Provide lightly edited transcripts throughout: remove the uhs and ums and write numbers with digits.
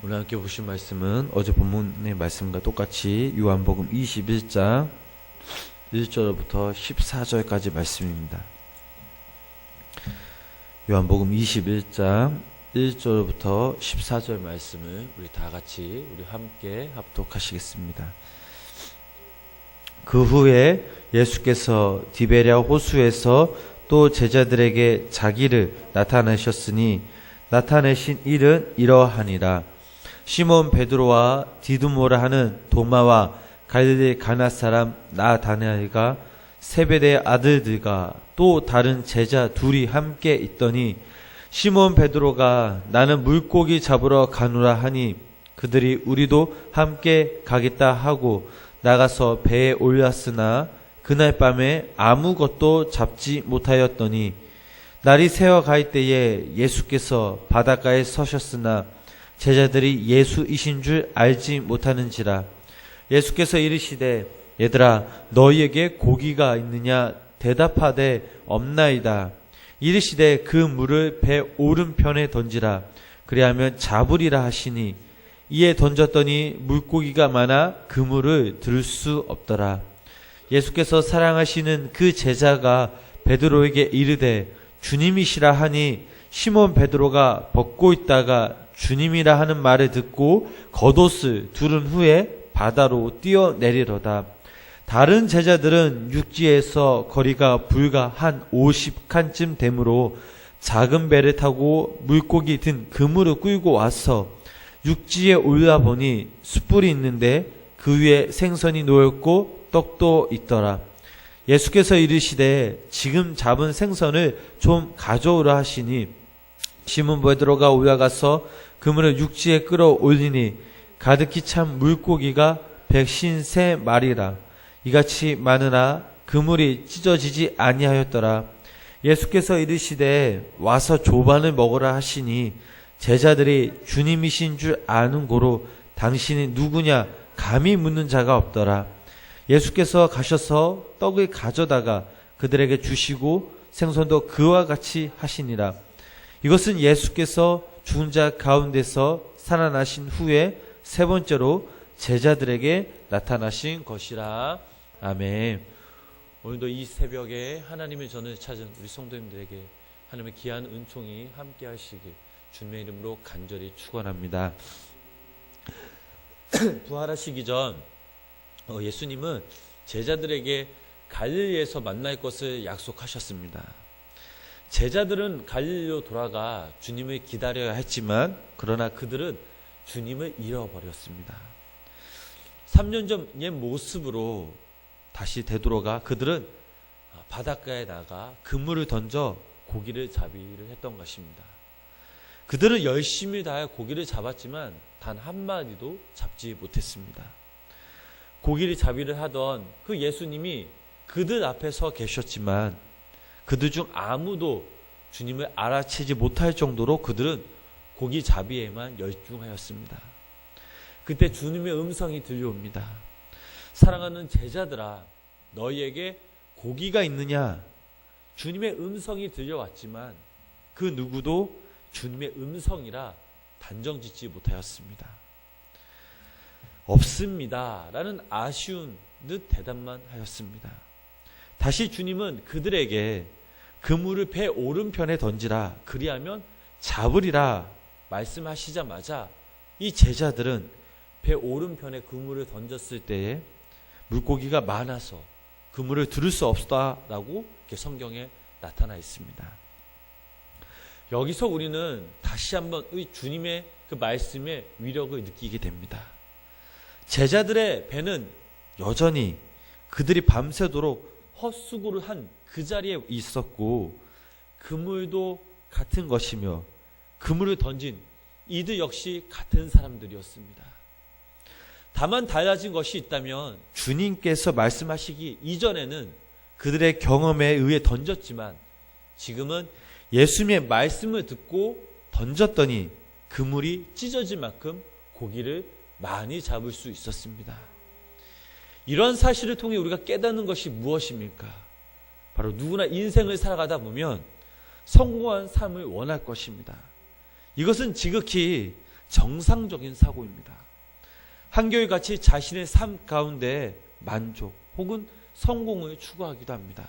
오늘 함께 보실 말씀은 어제 본문의 말씀과 똑같이 요한복음 21장 1절부터 14절까지 말씀입니다. 요한복음 21장 1절부터 14절 말씀을 우리 다 같이 우리 함께 합독하시겠습니다. 그 후에 예수께서 디베랴 호수에서 또 제자들에게 자기를 나타내셨으니 나타내신 일은 이러하니라. 시몬 베드로와 디두모라 하는 도마와 갈릴리 가나 사람 나다나엘과 세베대의 아들들과 또 다른 제자 둘이 함께 있더니 시몬 베드로가 나는 물고기 잡으러 가노라 하니 그들이 우리도 함께 가겠다 하고 나가서 배에 올랐으나 그날 밤에 아무것도 잡지 못하였더니 날이 새어 갈 때에 예수께서 바닷가에 서셨으나 제자들이 예수이신 줄 알지 못하는지라. 예수께서 이르시되 얘들아 너희에게 고기가 있느냐 대답하되 없나이다. 이르시되 그 물을 배 오른편에 던지라. 그리하면 잡으리라 하시니 이에 던졌더니 물고기가 많아 그물을 들 수 없더라. 예수께서 사랑하시는 그 제자가 베드로에게 이르되 주님이시라 하니 시몬 베드로가 벗고 있다가 주님이라 하는 말을 듣고 겉옷을 두른 후에 바다로 뛰어내리러다. 다른 제자들은 육지에서 거리가 불과 한 50칸쯤 되므로 작은 배를 타고 물고기 든 그물을 끌고 와서 육지에 올라보니 숯불이 있는데 그 위에 생선이 놓였고 떡도 있더라. 예수께서 이르시되 지금 잡은 생선을 좀 가져오라 하시니 시몬 베드로가 올라가서 그물을 육지에 끌어올리니 가득히 찬 물고기가 153마리라. 이같이 많으나 그물이 찢어지지 아니하였더라. 예수께서 이르시되 와서 조반을 먹으라 하시니 제자들이 주님이신 줄 아는 고로 당신이 누구냐 감히 묻는 자가 없더라. 예수께서 가셔서 떡을 가져다가 그들에게 주시고 생선도 그와 같이 하시니라. 이것은 예수께서 죽은 자 가운데서 살아나신 후에 세 번째로 제자들에게 나타나신 것이라. 아멘. 오늘도 이 새벽에 하나님의 전을 찾은 우리 성도님들에게 하나님의 귀한 은총이 함께 하시길 주님의 이름으로 간절히 축원합니다. 부활하시기 전 예수님은 제자들에게 갈릴리에서 만날 것을 약속하셨습니다. 제자들은 갈릴리로 돌아가 주님을 기다려야 했지만 그러나 그들은 주님을 잃어버렸습니다. 3년 전 옛 모습으로 다시 되돌아가 그들은 바닷가에 나가 그물을 던져 고기를 잡기를 했던 것입니다. 그들은 열심히 다해 고기를 잡았지만 단 한 마리도 잡지 못했습니다. 고기를 잡기를 하던 그 예수님이 그들 앞에 서 계셨지만 그들 중 아무도 주님을 알아채지 못할 정도로 그들은 고기 잡이에만 열중하였습니다. 그때 주님의 음성이 들려옵니다. 사랑하는 제자들아, 너희에게 고기가 있느냐? 주님의 음성이 들려왔지만 그 누구도 주님의 음성이라 단정짓지 못하였습니다. 없습니다 라는 아쉬운 듯 대답만 하였습니다. 다시 주님은 그들에게 그물을 배 오른편에 던지라 그리하면 잡으리라 말씀하시자마자 이 제자들은 배 오른편에 그물을 던졌을 때에 물고기가 많아서 그물을 들을 수 없다라고 성경에 나타나 있습니다. 여기서 우리는 다시 한번 주님의 그 말씀의 위력을 느끼게 됩니다. 제자들의 배는 여전히 그들이 밤새도록 헛수고를 한 그 자리에 있었고 그물도 같은 것이며 그물을 던진 이들 역시 같은 사람들이었습니다. 다만 달라진 것이 있다면 주님께서 말씀하시기 이전에는 그들의 경험에 의해 던졌지만 지금은 예수님의 말씀을 듣고 던졌더니 그물이 찢어질 만큼 고기를 많이 잡을 수 있었습니다. 이런 사실을 통해 우리가 깨닫는 것이 무엇입니까? 바로 누구나 인생을 살아가다 보면 성공한 삶을 원할 것입니다. 이것은 지극히 정상적인 사고입니다. 한결같이 자신의 삶 가운데 만족 혹은 성공을 추구하기도 합니다.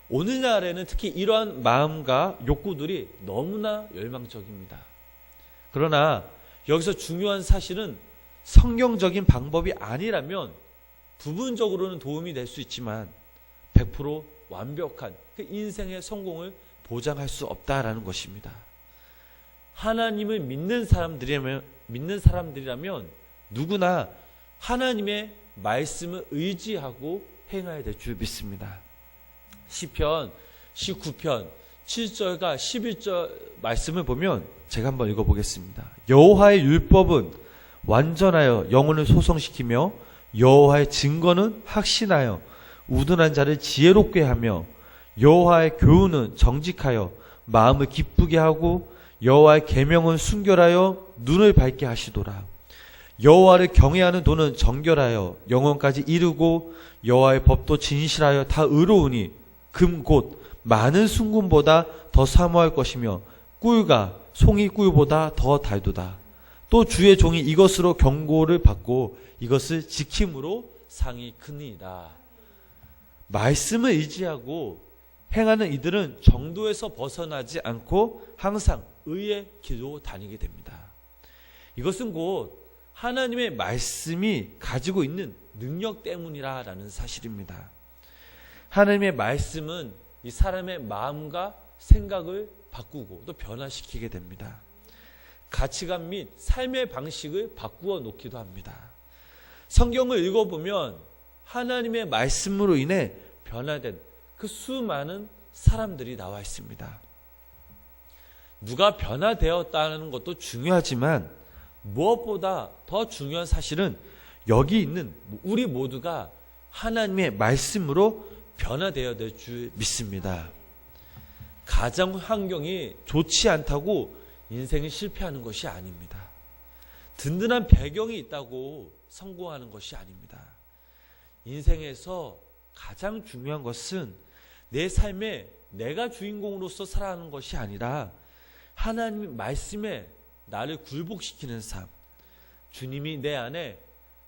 오늘날에는 특히 이러한 마음과 욕구들이 너무나 열망적입니다. 그러나 여기서 중요한 사실은 성경적인 방법이 아니라면 부분적으로는 도움이 될 수 있지만 100% 완벽한 그 인생의 성공을 보장할 수 없다라는 것입니다. 하나님을 믿는 사람들이라면 누구나 하나님의 말씀을 의지하고 행해야 될 줄 믿습니다. 시편 19편 7절과 11절 말씀을 보면 제가 한번 읽어보겠습니다. 여호와의 율법은 완전하여 영혼을 소성시키며 여호와의 증거는 확신하여 우둔한 자를 지혜롭게 하며 여호와의 교훈은 정직하여 마음을 기쁘게 하고 여호와의 계명은 순결하여 눈을 밝게 하시도라. 여호와를 경외하는 도는 정결하여 영혼까지 이르고 여호와의 법도 진실하여 다 의로우니 금 곧 많은 순금보다 더 사모할 것이며 꿀과 송이 꿀보다 더 달도다. 또 주의 종이 이것으로 경고를 받고 이것을 지킴으로 상이 크니이다. 말씀을 의지하고 행하는 이들은 정도에서 벗어나지 않고 항상 의의 길로 다니게 됩니다. 이것은 곧 하나님의 말씀이 가지고 있는 능력 때문이라는 사실입니다. 하나님의 말씀은 이 사람의 마음과 생각을 바꾸고 또 변화시키게 됩니다. 가치관 및 삶의 방식을 바꾸어 놓기도 합니다. 성경을 읽어보면 하나님의 말씀으로 인해 변화된 그 수많은 사람들이 나와 있습니다. 누가 변화되었다는 것도 중요하지만 무엇보다 더 중요한 사실은 여기 있는 우리 모두가 하나님의 말씀으로 변화되어야 될 줄 믿습니다. 가정 환경이 좋지 않다고 인생이 실패하는 것이 아닙니다. 든든한 배경이 있다고 성공하는 것이 아닙니다. 인생에서 가장 중요한 것은 내 삶에 내가 주인공으로서 살아가는 것이 아니라 하나님의 말씀에 나를 굴복시키는 삶, 주님이 내 안에,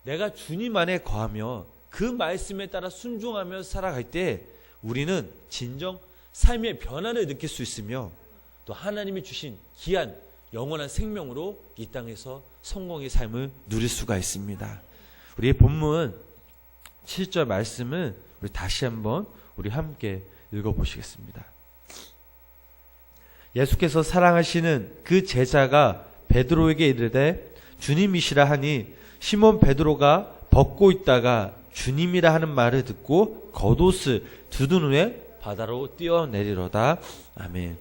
내가 주님 안에 거하며 그 말씀에 따라 순종하며 살아갈 때 우리는 진정 삶의 변화를 느낄 수 있으며 또 하나님이 주신 귀한 영원한 생명으로 이 땅에서 성공의 삶을 누릴 수가 있습니다. 우리의 본문 7절 말씀을 우리 다시 한번 우리 함께 읽어보시겠습니다. 예수께서 사랑하시는 그 제자가 베드로에게 이르되 주님이시라 하니 시몬 베드로가 벗고 있다가 주님이라 하는 말을 듣고 겉옷을 두둔 후에 바다로 뛰어내리로다. 아멘.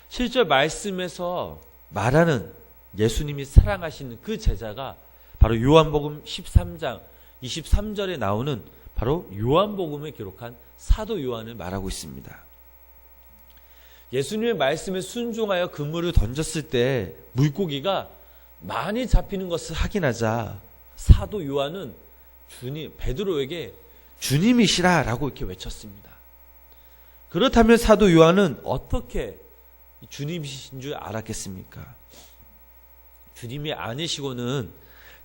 7절 말씀에서 말하는 예수님이 사랑하시는 그 제자가 바로 요한복음 13장 23절에 나오는 바로 요한복음을 기록한 사도 요한을 말하고 있습니다. 예수님의 말씀에 순종하여 그물을 던졌을 때 물고기가 많이 잡히는 것을 확인하자 사도 요한은 베드로에게 주님이시라라고 이렇게 외쳤습니다. 그렇다면 사도 요한은 어떻게 주님이신 줄 알았겠습니까? 주님이 아니시고는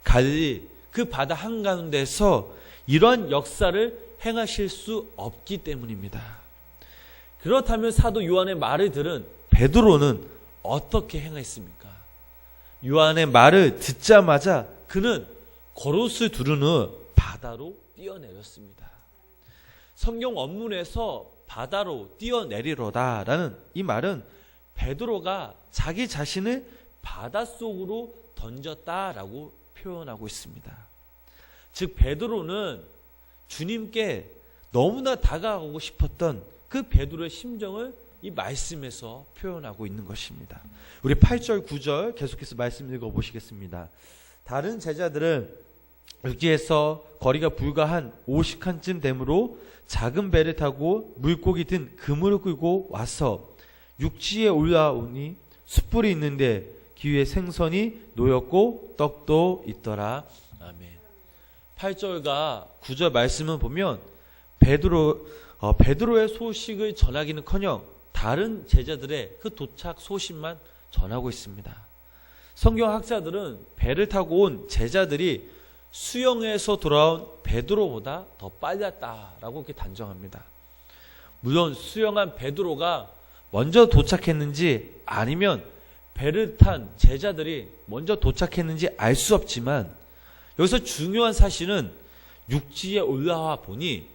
갈릴리 그 바다 한가운데서 이러한 역사를 행하실 수 없기 때문입니다. 그렇다면 사도 요한의 말을 들은 베드로는 어떻게 행했습니까? 요한의 말을 듣자마자 그는 겉옷을 두른 후 바다로 뛰어내렸습니다. 성경 원문에서 바다로 뛰어내리로다라는 이 말은 베드로가 자기 자신을 바닷속으로 던졌다라고 표현하고 있습니다. 즉 베드로는 주님께 너무나 다가가고 싶었던 그 베드로의 심정을 이 말씀에서 표현하고 있는 것입니다. 우리 8절 9절 계속해서 말씀 읽어보시겠습니다. 다른 제자들은 육지에서 거리가 불과 한 50칸쯤 되므로 작은 배를 타고 물고기 든 그물을 끌고 와서 육지에 올라오니 숯불이 있는데 기위에 생선이 놓였고 떡도 있더라. 아멘. 8절과 9절 말씀을 보면 베드로의 소식을 전하기는커녕 다른 제자들의 그 도착 소식만 전하고 있습니다. 성경학자들은 배를 타고 온 제자들이 수영에서 돌아온 베드로보다 더 빨랐다라고 이렇게 단정합니다. 물론 수영한 베드로가 먼저 도착했는지 아니면 배를 탄 제자들이 먼저 도착했는지 알 수 없지만 여기서 중요한 사실은 육지에 올라와 보니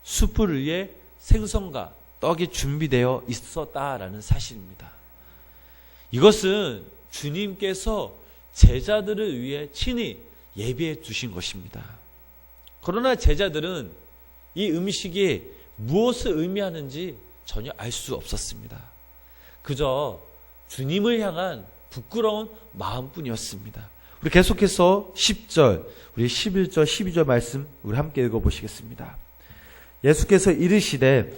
숯불 위에 생선과 떡이 준비되어 있었다라는 사실입니다. 이것은 주님께서 제자들을 위해 친히 예비해 두신 것입니다. 그러나 제자들은 이 음식이 무엇을 의미하는지 전혀 알 수 없었습니다. 그저 주님을 향한 부끄러운 마음뿐이었습니다. 우리 계속해서 10절, 우리 11절, 12절 말씀 우리 함께 읽어보시겠습니다. 예수께서 이르시되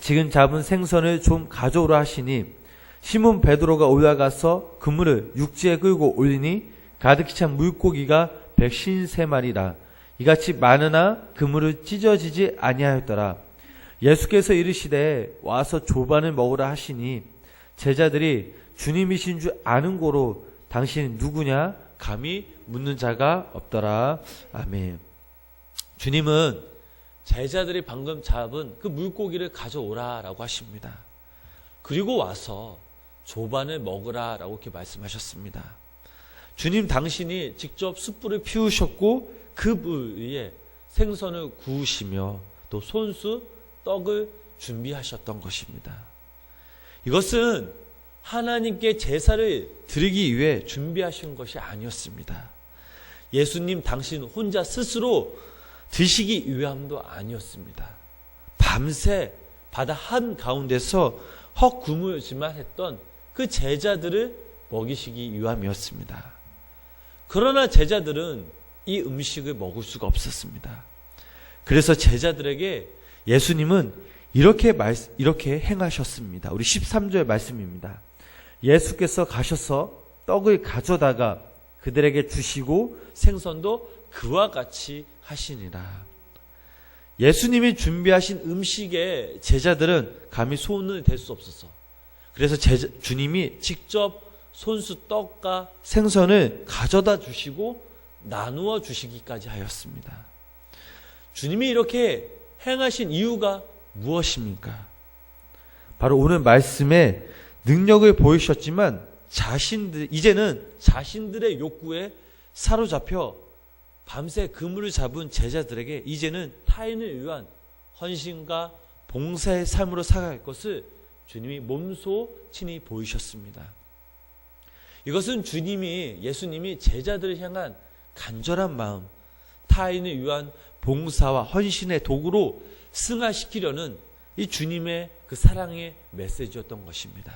지금 잡은 생선을 좀 가져오라 하시니 시몬 베드로가 올라가서 그물을 육지에 끌고 올리니 가득히 찬 물고기가 153마리라. 이같이 많으나 그물을 찢어지지 아니하였더라. 예수께서 이르시되 와서 조반을 먹으라 하시니 제자들이 주님이신 줄 아는 고로 당신이 누구냐 감히 묻는 자가 없더라. 아멘. 주님은 제자들이 방금 잡은 그 물고기를 가져오라라고 하십니다. 그리고 와서 조반을 먹으라라고 이렇게 말씀하셨습니다. 주님 당신이 직접 숯불을 피우셨고 그 불 위에 생선을 구우시며 또 손수 떡을 준비하셨던 것입니다. 이것은 하나님께 제사를 드리기 위해 준비하신 것이 아니었습니다. 예수님 당신 혼자 스스로 드시기 위함도 아니었습니다. 밤새 바다 한가운데서 헛구물지만 했던 그 제자들을 먹이시기 위함이었습니다. 그러나 제자들은 이 음식을 먹을 수가 없었습니다. 그래서 제자들에게 예수님은 이렇게 행하셨습니다. 우리 13절 말씀입니다. 예수께서 가셔서 떡을 가져다가 그들에게 주시고 생선도 그와 같이 하시니라. 예수님이 준비하신 음식에 제자들은 감히 손을 댈 수 없어서 그래서 주님이 직접 손수 떡과 생선을 가져다 주시고 나누어 주시기까지 하였습니다. 주님이 이렇게 행하신 이유가 무엇입니까? 바로 오늘 말씀에 능력을 보이셨지만 이제는 자신들의 욕구에 사로잡혀 밤새 그물을 잡은 제자들에게 이제는 타인을 위한 헌신과 봉사의 삶으로 살아갈 것을 주님이 몸소 친히 보이셨습니다. 이것은 예수님이 제자들을 향한 간절한 마음, 타인을 위한 봉사와 헌신의 도구로 승화시키려는 이 주님의 그 사랑의 메시지였던 것입니다.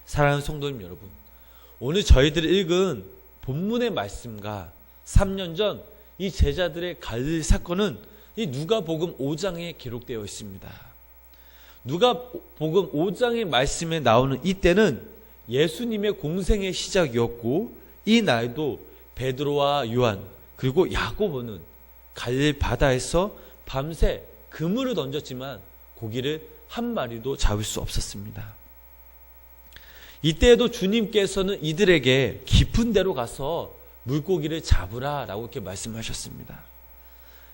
사랑하는 성도님 여러분, 오늘 저희들이 읽은 본문의 말씀과 3년 전 이 제자들의 갈릴리 사건은 이 누가복음 5장에 기록되어 있습니다. 누가복음 5장의 말씀에 나오는 이때는 예수님의 공생의 시작이었고 이 날도 베드로와 요한 그리고 야고보는 갈릴리 바다에서 밤새 그물을 던졌지만 고기를 한 마리도 잡을 수 없었습니다. 이때에도 주님께서는 이들에게 깊은 데로 가서 물고기를 잡으라라고 이렇게 말씀하셨습니다.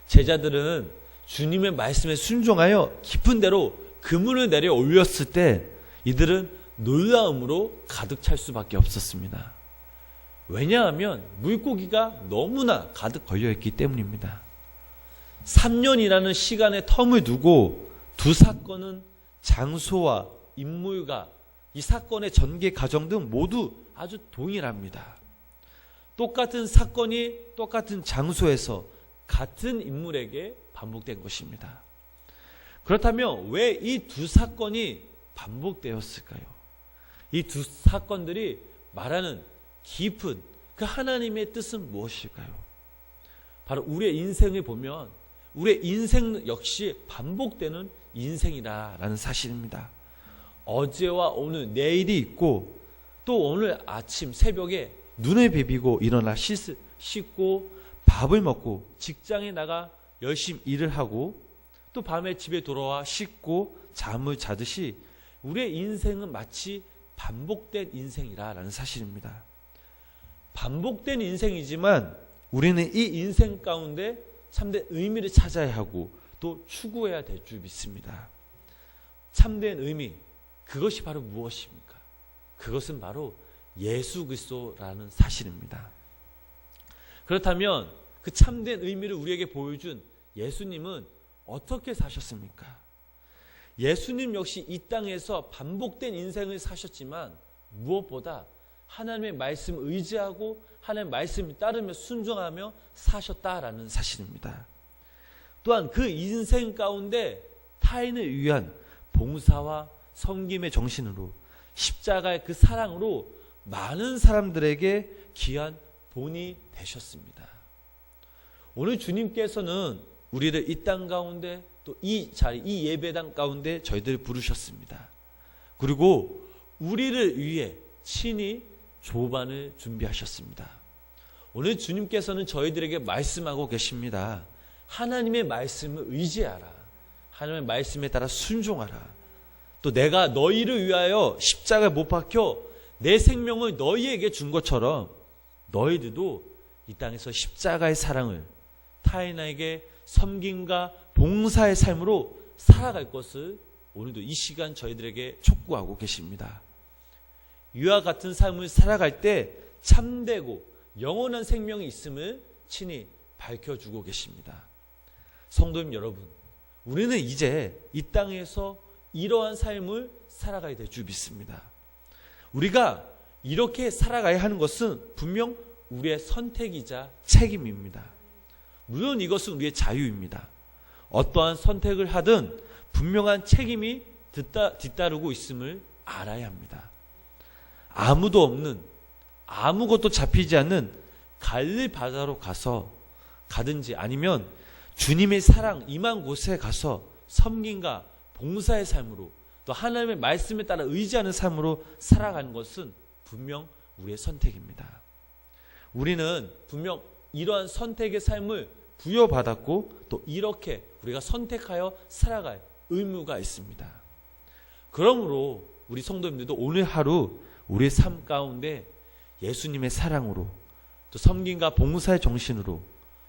제자들은 주님의 말씀에 순종하여 깊은 데로 그물을 내려 올렸을 때 이들은 놀라움으로 가득 찰 수밖에 없었습니다. 왜냐하면 물고기가 너무나 가득 걸려있기 때문입니다. 3년이라는 시간의 텀을 두고 두 사건은 장소와 인물과 이 사건의 전개 과정 등 모두 아주 동일합니다. 똑같은 사건이 똑같은 장소에서 같은 인물에게 반복된 것입니다. 그렇다면 왜 이 두 사건이 반복되었을까요? 이 두 사건들이 말하는 깊은 그 하나님의 뜻은 무엇일까요? 바로 우리의 인생을 보면 우리의 인생 역시 반복되는 인생이라는 사실입니다. 어제와 오늘, 내일이 있고 또 오늘 아침 새벽에 눈을 비비고 일어나 씻고 밥을 먹고 직장에 나가 열심히 일을 하고 또 밤에 집에 돌아와 씻고 잠을 자듯이 우리의 인생은 마치 반복된 인생이라는 사실입니다. 반복된 인생이지만 우리는 이 인생 가운데 참된 의미를 찾아야 하고 또 추구해야 될 줄 믿습니다. 참된 의미, 그것이 바로 무엇입니까? 그것은 바로 예수 그리스도라는 사실입니다. 그렇다면 그 참된 의미를 우리에게 보여준 예수님은 어떻게 사셨습니까? 예수님 역시 이 땅에서 반복된 인생을 사셨지만 무엇보다 하나님의 말씀을 의지하고 하나님의 말씀을 따르며 순종하며 사셨다라는 사실입니다. 또한 그 인생 가운데 타인을 위한 봉사와 섬김의 정신으로 십자가의 그 사랑으로 많은 사람들에게 귀한 본이 되셨습니다. 오늘 주님께서는 우리를 이 땅 가운데 또 이 자리, 이 예배당 가운데 저희들을 부르셨습니다. 그리고 우리를 위해 친히 조반을 준비하셨습니다. 오늘 주님께서는 저희들에게 말씀하고 계십니다. 하나님의 말씀을 의지하라. 하나님의 말씀에 따라 순종하라. 또 내가 너희를 위하여 십자가에 못 박혀 내 생명을 너희에게 준 것처럼 너희들도 이 땅에서 십자가의 사랑을 타인에게 섬김과 봉사의 삶으로 살아갈 것을 오늘도 이 시간 저희들에게 촉구하고 계십니다. 이와 같은 삶을 살아갈 때 참되고 영원한 생명이 있음을 친히 밝혀주고 계십니다. 성도님 여러분, 우리는 이제 이 땅에서 이러한 삶을 살아가야 될 줄 믿습니다. 우리가 이렇게 살아가야 하는 것은 분명 우리의 선택이자 책임입니다. 물론 이것은 우리의 자유입니다. 어떠한 선택을 하든 분명한 책임이 뒤따르고 있음을 알아야 합니다. 아무도 없는, 아무것도 잡히지 않는 갈릴 바다로 가든지 아니면 주님의 사랑 임한 곳에 가서 섬김과 봉사의 삶으로 또 하나님의 말씀에 따라 의지하는 삶으로 살아가는 것은 분명 우리의 선택입니다. 우리는 분명 이러한 선택의 삶을 부여받았고 또 이렇게 우리가 선택하여 살아갈 의무가 있습니다. 그러므로 우리 성도님들도 오늘 하루 우리의 삶 가운데 예수님의 사랑으로 또 섬김과 봉사의 정신으로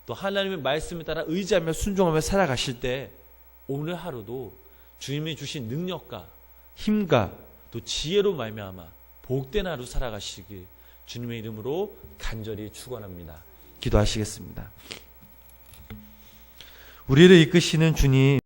또 하나님의 말씀에 따라 의지하며 순종하며 살아가실 때 오늘 하루도 주님이 주신 능력과 힘과 또 지혜로 말미암아 복된 하루 살아가시길 주님의 이름으로 간절히 축원합니다. 기도하시겠습니다. 우리를 이끄시는 주님,